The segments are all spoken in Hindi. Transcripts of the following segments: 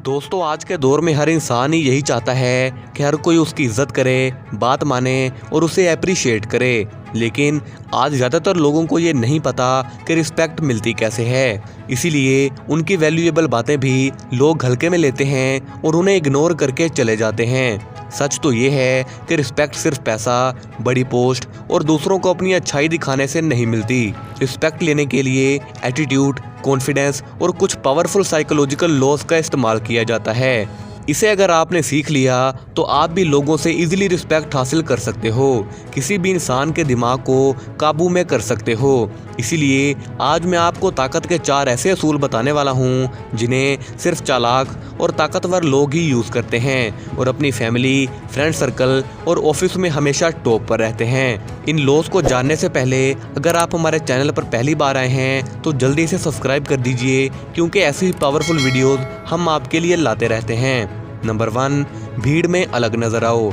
दोस्तों आज के दौर में हर इंसान ही यही चाहता है कि हर कोई उसकी इज्जत करे, बात माने और उसे अप्रिशिएट करे। लेकिन आज ज़्यादातर लोगों को ये नहीं पता कि रिस्पेक्ट मिलती कैसे है। इसीलिए उनकी वैल्यूएबल बातें भी लोग हल्के में लेते हैं और उन्हें इग्नोर करके चले जाते हैं। सच तो ये है कि रिस्पेक्ट सिर्फ पैसा, बड़ी पोस्ट और दूसरों को अपनी अच्छाई दिखाने से नहीं मिलती। रिस्पेक्ट लेने के लिए एटीट्यूड, कॉन्फिडेंस और कुछ पावरफुल साइकोलॉजिकल लॉज का इस्तेमाल किया जाता है। इसे अगर आपने सीख लिया तो आप भी लोगों से इजीली रिस्पेक्ट हासिल कर सकते हो, किसी भी इंसान के दिमाग को काबू में कर सकते हो। इसीलिए आज मैं आपको ताकत के 4 ऐसे असूल बताने वाला हूँ जिन्हें सिर्फ चालाक और ताकतवर लोग ही यूज़ करते हैं और अपनी फैमिली, फ्रेंड सर्कल और ऑफिस में हमेशा टॉप पर रहते हैं। इन लॉज को जानने से पहले अगर आप हमारे चैनल पर पहली बार आए हैं तो जल्दी से सब्सक्राइब कर दीजिए, क्योंकि ऐसी पावरफुल वीडियोस हम आपके लिए लाते रहते हैं। नंबर 1, भीड़ में अलग नजर आओ।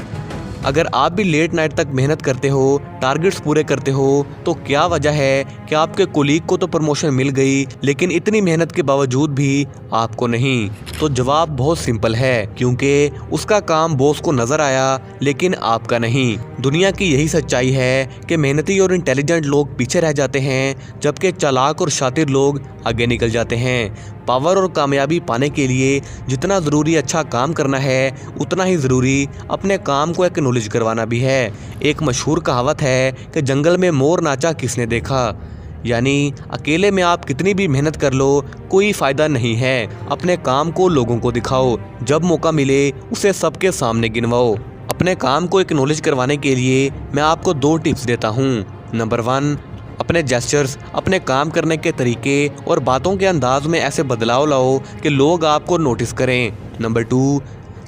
अगर आप भी लेट नाइट तक मेहनत करते हो, टारगेट्स पूरे करते हो, तो क्या वजह है कि आपके कोलीग को तो प्रमोशन मिल गई लेकिन इतनी मेहनत के बावजूद भी आपको नहीं? तो जवाब बहुत सिंपल है, क्योंकि उसका काम बॉस को नजर आया लेकिन आपका नहीं। दुनिया की यही सच्चाई है कि मेहनती और इंटेलिजेंट लोग पीछे रह जाते हैं, जबकि चालाक और शातिर लोग आगे निकल जाते हैं। पावर और कामयाबी पाने के लिए जितना ज़रूरी अच्छा काम करना है, उतना ही ज़रूरी अपने काम को एक्नॉलेज करवाना भी है। एक मशहूर कहावत है कि जंगल में मोर नाचा किसने देखा, यानी अकेले में आप कितनी भी मेहनत कर लो कोई फ़ायदा नहीं है। अपने काम को लोगों को दिखाओ, जब मौका मिले उसे सबके सामने गिनवाओ। अपने काम को एक्नॉलेज करवाने के लिए मैं आपको 2 टिप्स देता हूँ। नंबर 1, अपने जेस्चर्स, अपने काम करने के तरीके और बातों के अंदाज में ऐसे बदलाव लाओ कि लोग आपको नोटिस करें। नंबर 2,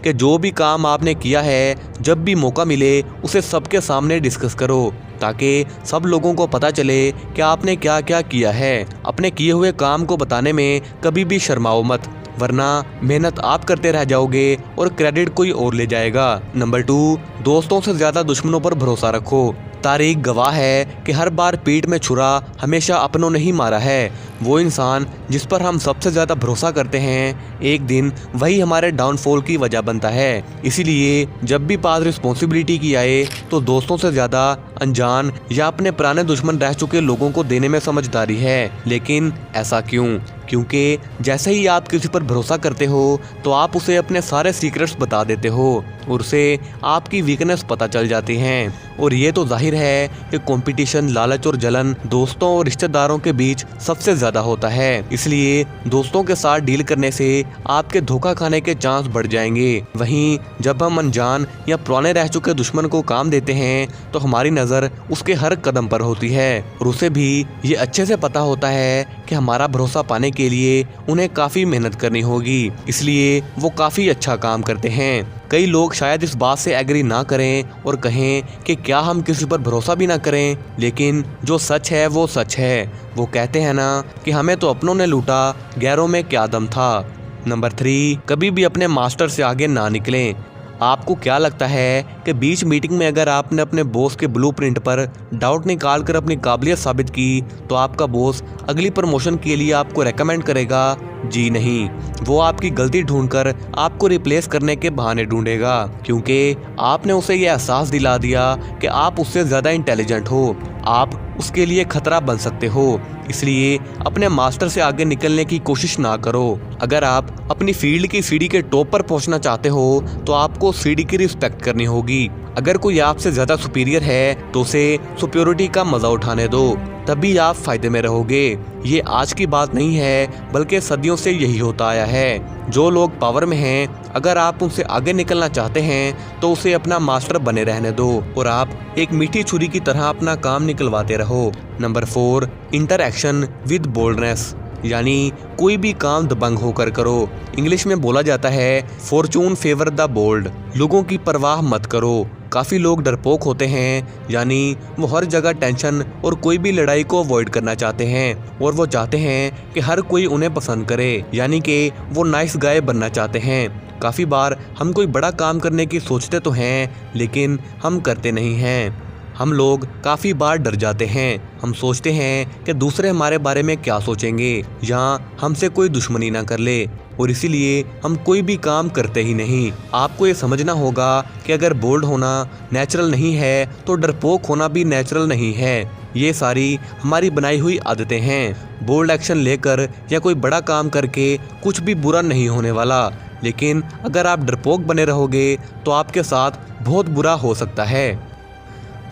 कि जो भी काम आपने किया है जब भी मौका मिले उसे सबके सामने डिस्कस करो, ताकि सब लोगों को पता चले कि आपने क्या क्या किया है। अपने किए हुए काम को बताने में कभी भी शर्माओ मत, वरना मेहनत आप करते रह जाओगे और क्रेडिट कोई और ले जाएगा। नंबर 2, दोस्तों से ज़्यादा दुश्मनों पर भरोसा रखो। तारीख गवाह है कि हर बार पीठ में छुरा हमेशा अपनों ने ही मारा है। वो इंसान जिस पर हम सबसे ज़्यादा भरोसा करते हैं, एक दिन वही हमारे डाउनफॉल की वजह बनता है। इसीलिए जब भी पास रिस्पॉन्सिबिलिटी की आए तो दोस्तों से ज़्यादा अनजान या अपने पुराने दुश्मन रह चुके लोगों को देने में समझदारी है। लेकिन ऐसा क्यों? क्योंकि जैसे ही आप किसी पर भरोसा करते हो तो आप उसे अपने सारे सीक्रेट्स बता देते हो और उसे आपकी वीकनेस पता चल जाती हैं। और ये तो जाहिर है कि कंपटीशन, लालच और जलन दोस्तों और रिश्तेदारों के बीच सबसे ज़्यादा होता है। इसलिए दोस्तों के साथ डील करने से आपके धोखा खाने के चांस बढ़ जाएंगे। वहीं जब हम अनजान या पुराने रह चुके दुश्मन को काम देते हैं तो हमारी नज़र उसके हर कदम पर होती है और उसे भी ये अच्छे से पता होता है कि हमारा भरोसा पाने के लिए उन्हें काफ़ी मेहनत करनी होगी, इसलिए वो काफ़ी अच्छा काम करते हैं। कई लोग शायद इस बात से एग्री ना करें और कहें कि क्या हम किसी पर भरोसा भी ना करें, लेकिन जो सच है वो सच है। वो कहते हैं ना कि हमें तो अपनों ने लूटा, गैरों में क्या दम था। नंबर 3, कभी भी अपने मास्टर से आगे ना निकलें। आपको क्या लगता है कि बीच मीटिंग में अगर आपने अपने बॉस के ब्लूप्रिंट पर डाउट निकाल कर अपनी काबिलियत साबित की तो आपका बॉस अगली प्रमोशन के लिए आपको रेकमेंड करेगा? जी नहीं, वो आपकी गलती ढूंढकर आपको रिप्लेस करने के बहाने ढूंढेगा, क्योंकि आपने उसे ये एहसास दिला दिया कि आप उससे ज़्यादा इंटेलिजेंट हो, आप उसके लिए खतरा बन सकते हो। इसलिए अपने मास्टर से आगे निकलने की कोशिश ना करो। अगर आप अपनी फील्ड की सीढ़ी के टॉप पर पहुंचना चाहते हो तो आपको सीढ़ी की रिस्पेक्ट करनी होगी। अगर कोई आपसे ज़्यादा सुपीरियर है तो उसे सुपीरियरिटी का मज़ा उठाने दो, तभी आप फायदे में रहोगे। ये आज की बात नहीं है, बल्कि सदियों से यही होता आया है। जो लोग पावर में हैं, अगर आप उनसे आगे निकलना चाहते हैं तो उसे अपना मास्टर बने रहने दो और आप एक मीठी छुरी की तरह अपना काम निकलवाते रहो। नंबर 4, इंटरएक्शन विद बोल्डनेस, यानी कोई भी काम दबंग होकर करो। इंग्लिश में बोला जाता है फॉर्चून फेवर द बोल्ड। लोगों की परवाह मत करो। काफ़ी लोग डरपोक होते हैं, यानी वो हर जगह टेंशन और कोई भी लड़ाई को अवॉइड करना चाहते हैं और वो चाहते हैं कि हर कोई उन्हें पसंद करे, यानी कि वो नाइस गाय बनना चाहते हैं। काफ़ी बार हम कोई बड़ा काम करने की सोचते तो हैं लेकिन हम करते नहीं हैं। हम लोग काफ़ी बार डर जाते हैं। हम सोचते हैं कि दूसरे हमारे बारे में क्या सोचेंगे या हमसे कोई दुश्मनी ना कर ले, और इसीलिए हम कोई भी काम करते ही नहीं। आपको ये समझना होगा कि अगर बोल्ड होना नेचुरल नहीं है तो डरपोक होना भी नेचुरल नहीं है। ये सारी हमारी बनाई हुई आदतें हैं। बोल्ड एक्शन लेकर या कोई बड़ा काम करके कुछ भी बुरा नहीं होने वाला, लेकिन अगर आप डरपोक बने रहोगे तो आपके साथ बहुत बुरा हो सकता है।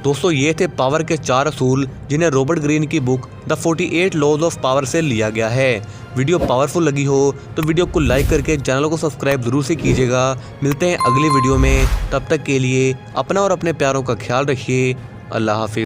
दोस्तों, ये थे पावर के 4 असूल जिन्हें रॉबर्ट ग्रीन की book the 48 laws of power से लिया गया है। वीडियो पावरफुल लगी हो तो वीडियो को लाइक करके चैनल को सब्सक्राइब जरूर से कीजिएगा। मिलते हैं अगली वीडियो में, तब तक के लिए अपना और अपने प्यारों का ख्याल रखिए। अल्लाह हाफिज़।